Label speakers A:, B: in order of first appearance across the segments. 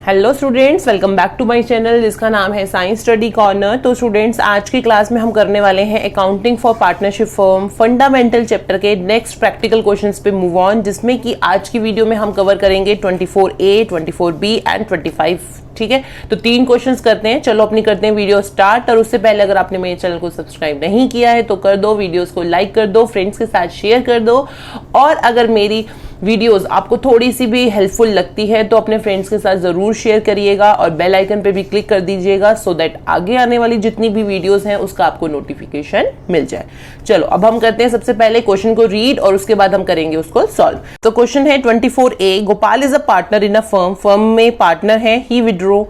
A: Hello students, welcome back to my channel जिसका नाम है साइंस स्टडी कॉर्नर। तो स्टूडेंट्स, आज की क्लास में हम करने वाले हैं accounting for partnership firm fundamental chapter के नेक्स्ट प्रैक्टिकल क्वेश्चंस पे मूव ऑन, जिसमें कि आज की वीडियो में हम कवर करेंगे 24A, 24B एंड 25। ठीक है, तो 3 क्वेश्चंस करते हैं। चलो अपनी करते हैं वीडियो स्टार्ट। और उससे पहले अगर आपने मेरे चैनल को सब्सक्राइब नहीं किया है तो कर दो, वीडियोस को लाइक कर दो, फ्रेंड्स के साथ शेयर कर दो। और अगर मेरी वीडियोस आपको थोड़ी सी भी हेल्पफुल लगती है तो अपने फ्रेंड्स के साथ जरूर शेयर करिएगा और बेल आइकन पे भी क्लिक कर दीजिएगा, सो दैट आगे आने वाली जितनी भी वीडियोस हैं उसका आपको नोटिफिकेशन मिल जाए। चलो अब हम करते हैं सबसे पहले क्वेश्चन को रीड और उसके बाद हम करेंगे उसको सॉल्व। तो क्वेश्चन है 24A, Gopal is a partner in a firm. Firm में पार्टनर है। He withdraw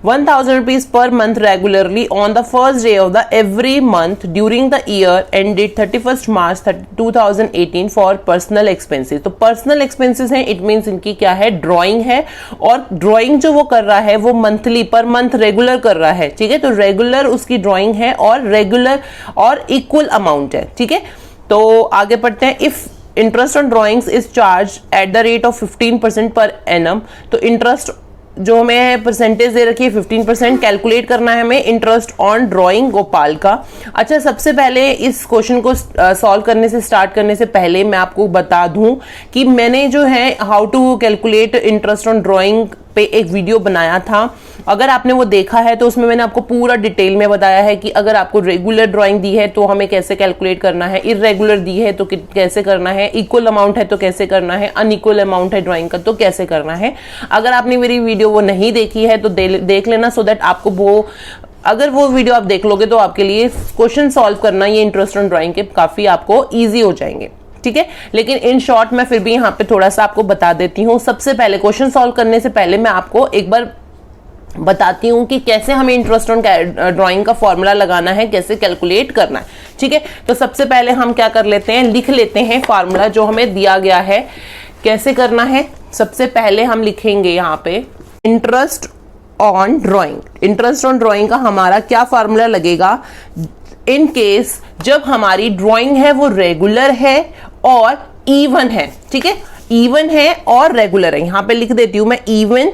A: 1000 rupees per month regularly on the first day of the every month during the year ended 31 March 2018 for personal expenses. तो personal expenses हैं, it means इनकी क्या है, drawing है। और drawing जो वो कर रहा है वो मंथली पर मंथ रेगुलर कर रहा है। ठीक है, तो रेगुलर उसकी ड्राइंग है और रेगुलर और इक्वल अमाउंट है। ठीक है, तो आगे पढ़ते हैं। If interest on drawings is charge at the rate of 15% per annum, तो इंटरेस्ट जो हमें परसेंटेज दे रखी है 15%, कैलकुलेट करना है हमें इंटरेस्ट ऑन ड्राइंग गोपाल का। अच्छा, सबसे पहले इस क्वेश्चन को सॉल्व करने से स्टार्ट करने से पहले मैं आपको बता दूं कि मैंने जो है how to calculate interest on drawing पे एक वीडियो बनाया था। अगर आपने वो देखा है तो उसमें मैंने आपको पूरा डिटेल में बताया है कि अगर आपको रेगुलर ड्राइंग दी है तो हमें कैसे कैलकुलेट करना है, इररेगुलर दी है तो कैसे करना है, इक्वल अमाउंट है तो कैसे करना है, अनइक्वल अमाउंट है ड्राइंग का तो कैसे करना है। अगर आपने मेरी वीडियो वो नहीं देखी है तो देख लेना, सो दैट आपको वो, अगर वो वीडियो आप देख लोगे तो आपके लिए क्वेश्चन सॉल्व करना ये इंटरेस्ट ऑन ड्राइंग के काफी आपको ईजी हो जाएंगे। ठीक है, लेकिन इन शॉर्ट मैं फिर भी यहाँ पे थोड़ा सा आपको बता देती हूँ। सबसे पहले क्वेश्चन सॉल्व करने से पहले मैं आपको एक बार बताती हूँ कि कैसे हमें इंटरेस्ट ऑन ड्राइंग का फॉर्मूला लगाना है, कैसे कैलकुलेट करना है। ठीक है, तो सबसे पहले हम क्या कर लेते हैं, लिख लेते हैं फॉर्मूला जो हमें दिया गया है। कैसे करना है, सबसे पहले हम लिखेंगे यहाँ पे interest on drawing. Interest on drawing का हमारा क्या फॉर्मूला लगेगा, इन केस जब हमारी ड्राइंग है वो रेगुलर है और इवन है। ठीक है, इवन है और रेगुलर है। यहां पे लिख देती हूं मैं इवन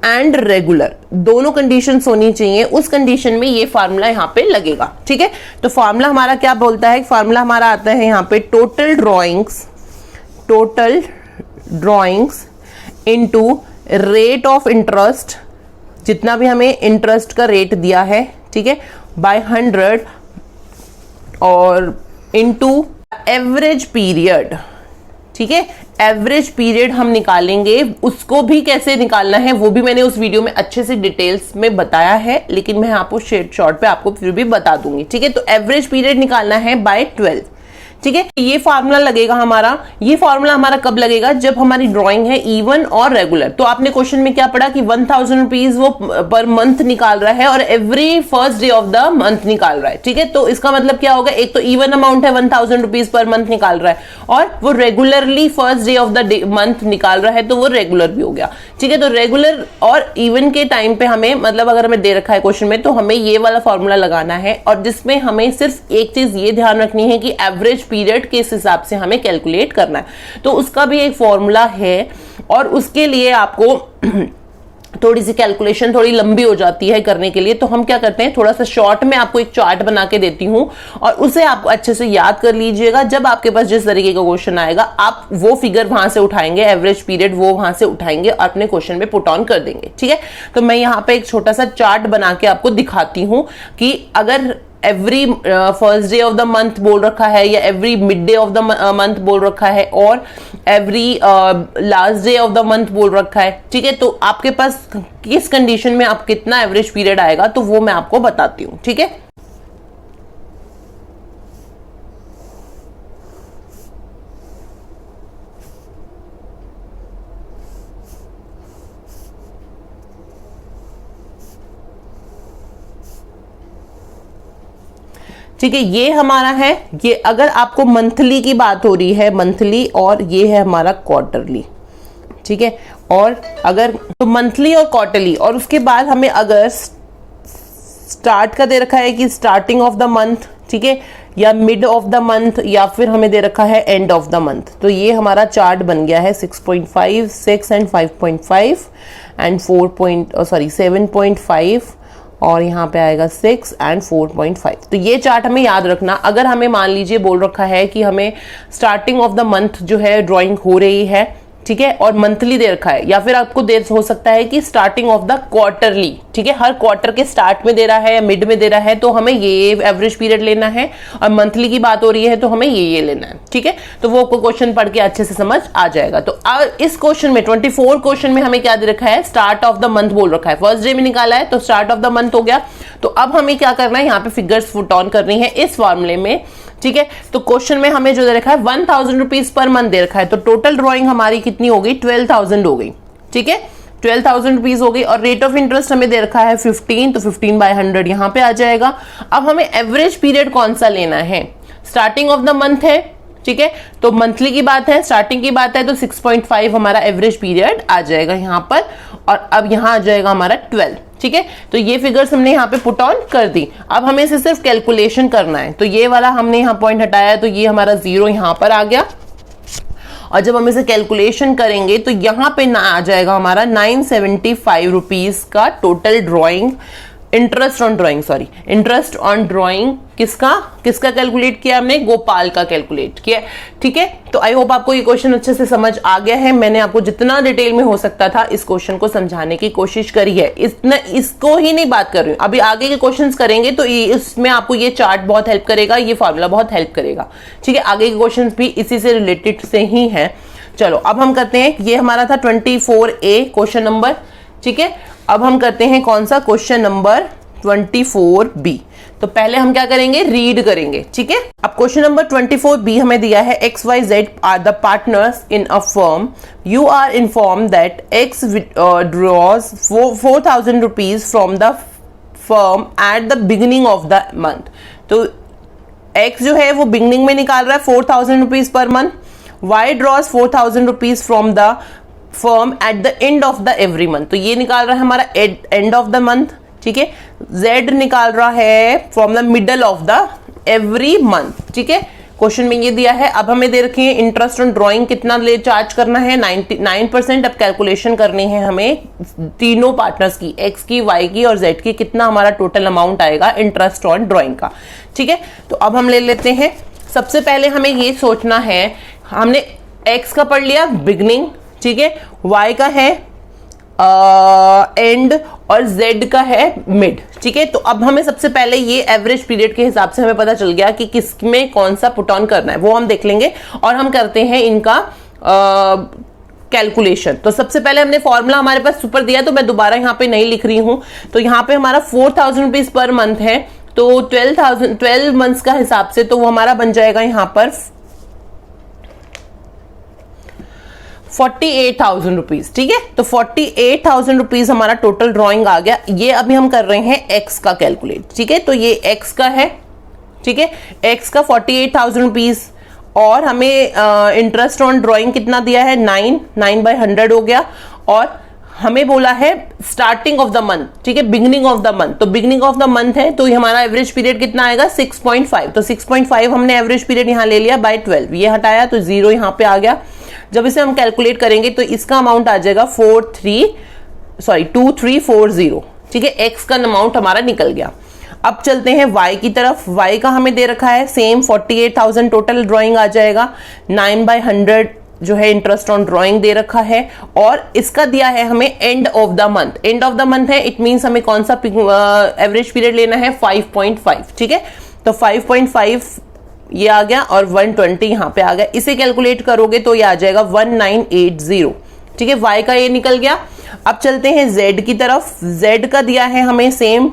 A: एंड रेगुलर, दोनों कंडीशंस होनी चाहिए। उस कंडीशन में ये फार्मूला यहां पे लगेगा। ठीक है, तो फार्मूला हमारा क्या बोलता है, फार्मूला हमारा आता है यहां पे total drawings into rate of interest, जितना भी हमें इंटरेस्ट का रेट दिया है, ठीक है, बाय 100 और इनटू एवरेज पीरियड। ठीक है, एवरेज पीरियड हम निकालेंगे, उसको भी कैसे निकालना है वो भी मैंने उस वीडियो में अच्छे से डिटेल्स में बताया है, लेकिन मैं आपको शॉर्ट पे आपको फिर भी बता दूंगी। ठीक है, तो एवरेज पीरियड निकालना है बाय 12। ठीक है, ये फार्मूला लगेगा हमारा। ये फार्मूला हमारा कब लगेगा, जब हमारी ड्राइंग है इवन और रेगुलर। तो आपने क्वेश्चन में क्या पढ़ा कि 1000 रुपीज वो पर मंथ निकाल रहा है और every first day of the month निकाल रहा है। ठीक है, तो इसका मतलब क्या होगा, एक तो इवन अमाउंट है 1000 रुपीज पर मंथ निकाल रहा है और वो regularly first day of the month निकाल रहा है, तो वो रेगुलर भी हो गया। ठीक है, तो रेगुलर और इवन के टाइम पे हमें, मतलब अगर हमें दे रखा है क्वेश्चन में, तो हमें ये वाला फॉर्मूला लगाना है। और जिसमें हमें सिर्फ एक चीज ये ध्यान रखनी है कि एवरेज पीरियड के हिसाब से हमें कैलकुलेट करना है, तो उसका भी एक फॉर्मूला है। और उसके लिए आपको थोड़ी सी कैलकुलेशन थोड़ी लंबी हो जाती है करने के लिए, तो हम क्या करते हैं, थोड़ा सा शॉर्ट में आपको एक चार्ट बना के देती हूं और उसे आप अच्छे से याद कर लीजिएगा। जब आपके पास जिस तरीके का क्वेश्चन आएगा आप वो फिगर वहां से उठाएंगे, एवरेज पीरियड वो वहां से उठाएंगे और अपने क्वेश्चन में पुट ऑन कर देंगे। ठीक है, तो मैं यहाँ पे एक छोटा सा चार्ट बना के आपको दिखाती हूं कि अगर every first day of the month बोल रखा है या every mid day of the month बोल रखा है और every last day of the month बोल रखा है। ठीक है, तो आपके पास किस कंडीशन में आप कितना एवरेज पीरियड आएगा तो वो मैं आपको बताती हूँ। ठीक है, ठीक है, ये हमारा है। ये अगर आपको मंथली की बात हो रही है, मंथली, और ये है हमारा क्वार्टरली। ठीक है, और अगर तो मंथली और क्वार्टरली, और उसके बाद हमें अगर स्टार्ट का दे रखा है कि स्टार्टिंग ऑफ द मंथ, ठीक है, या मिड ऑफ द मंथ, या फिर हमें दे रखा है एंड ऑफ द मंथ। तो ये हमारा चार्ट बन गया है 6.5, 6 एंड 5.5 एंड 7.5 और यहाँ पे आएगा 6 एंड 4.5। तो ये चार्ट हमें याद रखना। अगर हमें मान लीजिए बोल रखा है कि हमें स्टार्टिंग ऑफ द मंथ जो है ड्राइंग हो रही है, ठीक है, और मंथली दे रखा है, या फिर आपको देर हो सकता है कि स्टार्टिंग ऑफ द क्वार्टरली, ठीक है, हर क्वार्टर के स्टार्ट में दे रहा है या मिड में दे रहा है, तो हमें ये एवरेज पीरियड लेना है, और मंथली की बात हो रही है तो हमें ये लेना है, ठीक है। तो वो क्वेश्चन पढ़ के अच्छे से समझ आ जाएगा। तो इस क्वेश्चन में 24 क्वेश्चन में हमें क्या दे रखा है, स्टार्ट ऑफ द मंथ बोल रखा है, फर्स्ट डे में निकाला है तो स्टार्ट ऑफ द मंथ हो गया। तो अब हमें क्या करना है, यहाँ पे फिगर्स पुट ऑन करनी है इस फॉर्मूले में, ठीक है। तो क्वेश्चन में हमें जो दे रखा है 1000 रुपीज पर मंथ दे रखा है, तो टोटल ड्राइंग हमारी कितनी हो गई, 12,000 हो गई, ठीक है, 12,000 रुपीज हो गई। और रेट ऑफ इंटरेस्ट हमें दे रखा है 15, तो 15/100 यहाँ पे आ जाएगा। अब हमें एवरेज पीरियड कौन सा लेना है, स्टार्टिंग ऑफ द मंथ है, ठीक है, तो मंथली की बात है, स्टार्टिंग की बात है, तो 6.5 हमारा एवरेज पीरियड आ जाएगा यहाँ पर। और अब यहाँ आ जाएगा हमारा 12, ठीक है। तो ये फिगर्स हमने यहाँ पे पुट ऑन कर दी। अब हमें इसे सिर्फ कैलकुलेशन करना है, तो ये वाला हमने यहाँ पॉइंट हटाया, तो ये हमारा 0 यहाँ पर आ गया। और जब हम इसे कैलकुलेशन करेंगे तो यहाँ पे ना आ जाएगा हमारा 975 रुपीज का total drawing, interest on drawing किसका कैलकुलेट किया हमने, गोपाल का कैलकुलेट किया, ठीक है। तो आई होप आपको ये क्वेश्चन अच्छे से समझ आ गया है। मैंने आपको जितना डिटेल में हो सकता था इस क्वेश्चन को समझाने की कोशिश करी है। इसको ही नहीं बात कर रही हूँ, अभी आगे के क्वेश्चंस करेंगे तो इसमें आपको ये चार्ट बहुत हेल्प करेगा, ये फॉर्मूला बहुत हेल्प करेगा, ठीक है। आगे के क्वेश्चन भी इसी से रिलेटेड से ही है। चलो अब हम करते हैं, ये हमारा था 24A क्वेश्चन नंबर, ठीक है। अब हम करते हैं कौन सा, क्वेश्चन नंबर 24B। तो पहले हम क्या करेंगे, रीड करेंगे, ठीक है। अब क्वेश्चन नंबर 24B हमें दिया है, XYZ are the partners in a firm, you are inform that X draws 4,000 rupees from the firm at the beginning of the month. तो X जो है वो बिगिनिंग में निकाल रहा है 4,000 rupees per month, Y draws 4,000 rupees from the firm at the end of the every month. तो ये निकाल रहा है हमारा एंड ऑफ द मंथ, ठीक है। Z निकाल रहा है from the middle of the every month, ठीक है। क्वेश्चन में ये दिया है। अब हमें दे रखी है इंटरेस्ट ऑन ड्राइंग कितना ले चार्ज करना है, 99%। अब कैलकुलेशन करनी है हमें तीनों पार्टनर्स की, X की, Y की और Z की, कितना हमारा टोटल अमाउंट आएगा इंटरेस्ट ऑन ड्राइंग का, ठीक है। तो अब हम ले लेते हैं, सबसे पहले हमें ये सोचना है, हमने X का पढ़ लिया बिगनिंग, ठीक है, Y का है एंड और Z का है मिड, ठीक है। तो अब हमें सबसे पहले ये एवरेज पीरियड के हिसाब से हमें पता चल गया कि किसमें कौन सा पुट ऑन करना है, वो हम देख लेंगे। और हम करते हैं इनका कैलकुलेशन। तो सबसे पहले हमने फॉर्मूला हमारे पास ऊपर दिया, तो मैं दोबारा यहाँ पे नहीं लिख रही हूं। तो यहाँ पे हमारा 4,000 रुपीज पर मंथ है, तो 12 मंथ्स का हिसाब से तो वो हमारा बन जाएगा यहाँ पर 48,000 रुपीज, ठीक है। तो 48,000 रुपीज हमारा टोटल ड्राइंग आ गया। ये अभी हम कर रहे हैं एक्स का कैलकुलेट, ठीक है। तो ये एक्स का है, ठीक है, एक्स का 48,000 रुपीज। और हमें इंटरेस्ट ऑन ड्राइंग कितना दिया है, 9/100 हो गया। और हमें बोला है स्टार्टिंग ऑफ द मंथ, ठीक है, बिगिनिंग ऑफ द मंथ। तो बिगिनिंग ऑफ द मंथ है, तो हमारा एवरेज पीरियड कितना आएगा, 6.5। तो 6.5 हमने एवरेज पीरियड यहाँ ले लिया बाय 12, ये हटाया तो 0 यहाँ पे आ गया। जब इसे हम कैलकुलेट करेंगे तो इसका अमाउंट आ जाएगा 2340, ठीक है। एक्स का अमाउंट हमारा निकल गया। अब चलते हैं वाई की तरफ। वाई का हमें दे रखा है सेम 48,000 टोटल ड्राइंग आ जाएगा। 9/100 जो है इंटरेस्ट ऑन ड्राइंग दे रखा है। और इसका दिया है हमें and of the month. And of the month है, इट मीन्स हमें कौन सा एवरेज पीरियड लेना है, 5.5, ठीक है। तो 5.5 ये आ गया और 120 यहाँ पे आ गया। इसे कैलकुलेट करोगे तो ये आ जाएगा 1980, ठीक है। y का ये निकल गया। अब चलते हैं z की तरफ। z का दिया है हमें सेम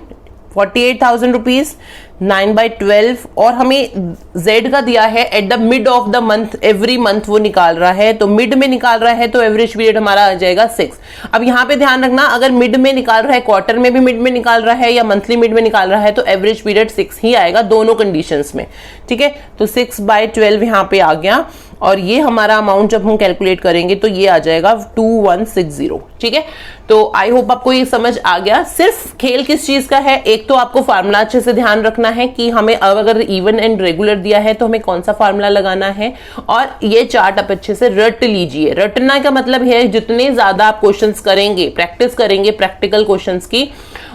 A: 48,000 रुपीज, 9/12। और हमें z का दिया है at the mid of the month, every month वो निकाल रहा है। तो मिड में निकाल रहा है तो एवरेज पीरियड हमारा आ जाएगा 6। अब यहाँ पे ध्यान रखना, अगर मिड में निकाल रहा है, क्वार्टर में भी मिड में निकाल रहा है या मंथली मिड में निकाल रहा है, तो एवरेज पीरियड 6 ही आएगा दोनों कंडीशंस में, ठीक है। तो 6/12 यहाँ पे आ गया। और ये हमारा अमाउंट जब हम कैलकुलेट करेंगे तो ये आ जाएगा 2160, ठीक है। तो आई होप आपको ये समझ आ गया। सिर्फ खेल किस चीज का है, एक तो आपको फार्मूला अच्छे से ध्यान रखना है कि हमें अगर इवन एंड रेगुलर दिया है तो हमें कौन सा फार्मूला लगाना है, और ये चार्ट आप अच्छे से रट लीजिए। रटना का मतलब है जितने ज्यादा आप क्वेश्चंस करेंगे, प्रैक्टिस करेंगे प्रैक्टिकल क्वेश्चंस की,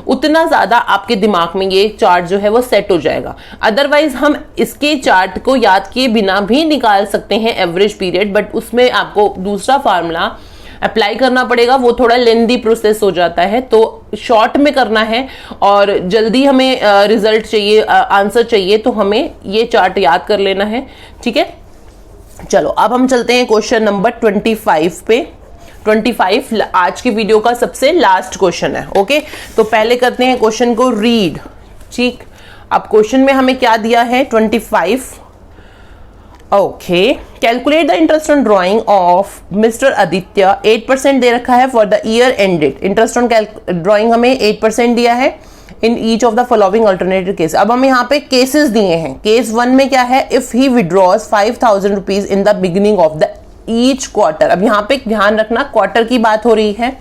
A: उतना ज्यादा आपके दिमाग में ये चार्ट जो है वो सेट हो जाएगा। अदरवाइज हम इसके चार्ट को याद किए बिना भी निकाल सकते हैं एवरेज पीरियड, बट उसमें आपको दूसरा फार्मूला अप्लाई करना पड़ेगा, वो थोड़ा लेंदी प्रोसेस हो जाता है। तो शॉर्ट में करना है और जल्दी हमें रिजल्ट चाहिए, आंसर चाहिए, तो हमें ये चार्ट याद कर लेना है। ठीक है, चलो अब हम चलते हैं क्वेश्चन नंबर 25 पे। 25 आज की वीडियो का सबसे लास्ट क्वेश्चन है। ओके, तो पहले करते हैं क्वेश्चन को रीड। ठीक, अब क्वेश्चन में हमें क्या दिया है 25। Okay, calculate the interest on drying of mister Aditya 8% दे रखा है for the year ended. Interest on drawing हमें 8% दिया है in each of the following alternative case. अब हम यहाँ पे केसेस दिए हैं। केस 1 में क्या है, if he withdraws 5,000 rupees in the beginning of the each quarter. अब यहाँ पे ध्यान रखना क्वार्टर की बात हो रही है,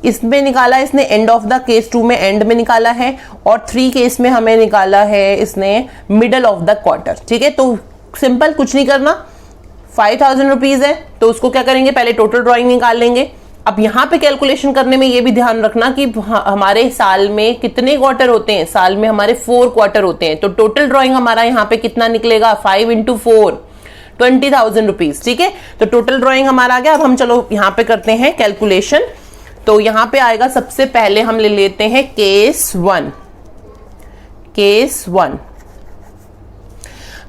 A: इसमें निकाला इसने एंड ऑफ द केस 2 में एंड में निकाला है, और 3 केस में हमें निकाला है इसने मिडल ऑफ द क्वार्टर। ठीक है, तो सिंपल, कुछ नहीं करना। 5,000 रुपीज है तो उसको क्या करेंगे, पहले टोटल ड्राइंग निकाल लेंगे। अब यहाँ पे कैलकुलेशन करने में ये भी ध्यान रखना कि हमारे साल में कितने क्वार्टर होते हैं। साल में हमारे 4 क्वार्टर होते हैं, तो टोटल ड्राइंग हमारा यहाँ पे कितना निकलेगा, 5 × 4 20,000 रुपीज। ठीक है, तो टोटल ड्राइंग हमारा आ गया। अब हम चलो यहाँ पे करते हैं कैलकुलेशन। तो यहाँ पे आएगा, सबसे पहले हम ले लेते हैं केस 1। केस 1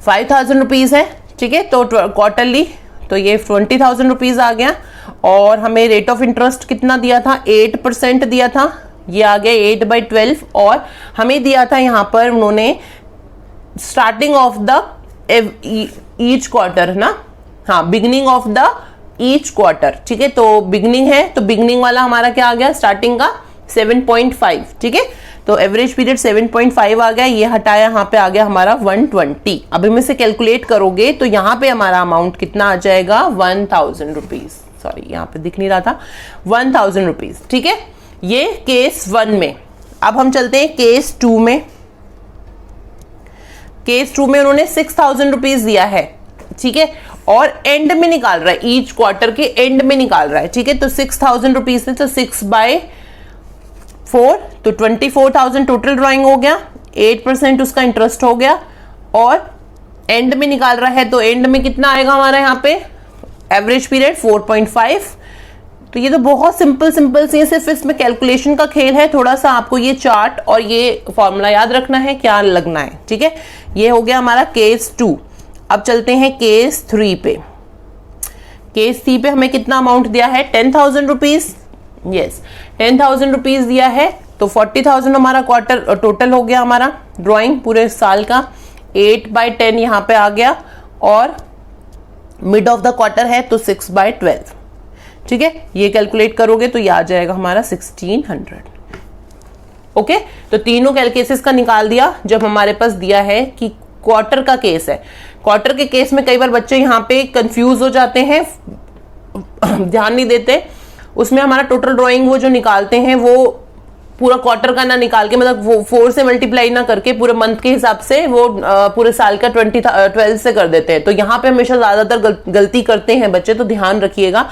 A: 5,000 रुपीज है। ठीक है, तो क्वार्टरली तो ये 20,000 रुपीज आ गया, और हमें रेट ऑफ इंटरेस्ट कितना दिया था, 8% दिया था। ये आ गया 8/12, और हमें दिया था यहाँ पर उन्होंने starting of the each quarter ना, हाँ, beginning of the each quarter. ठीक है, तो बिगिनिंग है तो बिगिनिंग वाला हमारा क्या आ गया, स्टार्टिंग का 7.5। ठीक है, तो एवरेज पीरियड 7.5 आ गया, ये हटाया, यहाँ पे आ गया हमारा 120। अब इनमें से कैलकुलेट करोगे तो यहाँ पे हमारा अमाउंट कितना आ जाएगा, 1,000 रुपीज। सॉरी, यहाँ पे दिख नहीं रहा था, 1,000 रुपीज। ठीक है, ये केस 1 में। अब हम चलते हैं केस 2 में। केस 2 में उन्होंने 6,000 रुपीज दिया है। ठीक है, और एंड में निकाल रहा है, ईच क्वार्टर के एंड में निकाल रहा है। ठीक है, तो 6,000 रुपीज है, तो 6/4 तो 24,000 टोटल ड्राइंग हो गया, 8% उसका इंटरेस्ट हो गया, और एंड में निकाल रहा है तो एंड में कितना आएगा हमारा यहाँ पे, एवरेज पीरियड 4.5। तो ये तो बहुत सिंपल सी, सिर्फ इसमें कैलकुलेशन का खेल है। थोड़ा सा आपको ये चार्ट और ये फॉर्मूला याद रखना है, क्या लगना है। ठीक है, ये हो गया हमारा केस 2। अब चलते हैं केस 3 पे। केस 3 पे हमें कितना अमाउंट दिया है, 10,000 रुपीज। यस, 10,000 रुपीज दिया है, तो 40,000 हमारा क्वार्टर टोटल हो गया हमारा ड्राइंग पूरे साल का। 8/10 यहाँ पे आ गया, और मिड ऑफ द क्वार्टर है तो 6/12। ठीक है, ये कैलकुलेट करोगे तो ये आ जाएगा हमारा 1,600। ओके, तो तीनों केसेस का निकाल दिया। जब हमारे पास दिया है कि क्वार्टर का केस है, क्वार्टर के केस में कई बार बच्चे यहाँ पे कंफ्यूज हो जाते हैं, ध्यान नहीं देते। उसमें हमारा टोटल ड्राइंग वो जो निकालते हैं वो पूरा क्वार्टर का ना निकाल के, मतलब वो 4 से मल्टीप्लाई ना करके पूरे मंथ के हिसाब से वो पूरे साल का 12 से कर देते हैं। तो यहाँ पे हमेशा ज्यादातर गलती करते हैं बच्चे, तो ध्यान रखिएगा।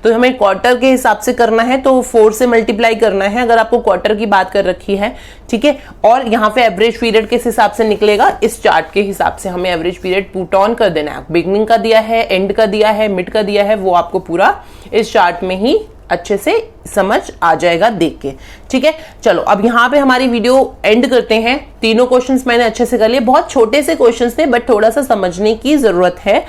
A: तो हमें क्वार्टर के हिसाब से करना है तो 4 से मल्टीप्लाई करना है, अगर आपको क्वार्टर की बात कर रखी है। ठीक है, और यहाँ पे एवरेज पीरियड किस हिसाब से निकलेगा, इस चार्ट के हिसाब से हमें एवरेज पीरियड पुट ऑन कर देना है। बिगनिंग का दिया है, एंड का दिया है, मिड का दिया है, वो आपको पूरा इस चार्ट में ही अच्छे से समझ आ जाएगा देख के। ठीक है, चलो अब यहाँ पे हमारी वीडियो एंड करते हैं। तीनों क्वेश्चंस मैंने अच्छे से कर लिए, बहुत छोटे से क्वेश्चंस थे बट थोड़ा सा समझने की जरूरत है।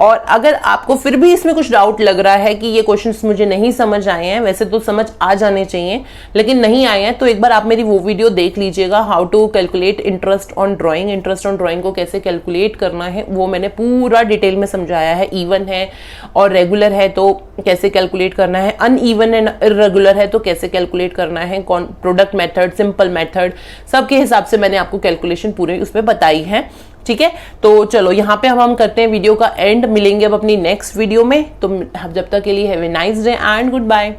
A: और अगर आपको फिर भी इसमें कुछ डाउट लग रहा है कि ये क्वेश्चंस मुझे नहीं समझ आए हैं, वैसे तो समझ आ जाने चाहिए लेकिन नहीं आए हैं, तो एक बार आप मेरी वो वीडियो देख लीजिएगा, how to calculate interest on drawing. Interest on drawing को कैसे कैलकुलेट करना है वो मैंने पूरा डिटेल में समझाया है। इवन है और रेगुलर है तो कैसे कैलकुलेट करना है, अनइवन एंड इर्रेगुलर है तो कैसे कैलकुलेट करना है, कौन प्रोडक्ट मेथड, सिंपल मेथड, सबके हिसाब से मैंने आपको कैलकुलेशन पूरे उसमें बताई है। ठीक है, तो चलो यहाँ पे हम करते हैं वीडियो का एंड। मिलेंगे अब अपनी नेक्स्ट वीडियो में, तो जब तक के लिए have a nice day and good bye.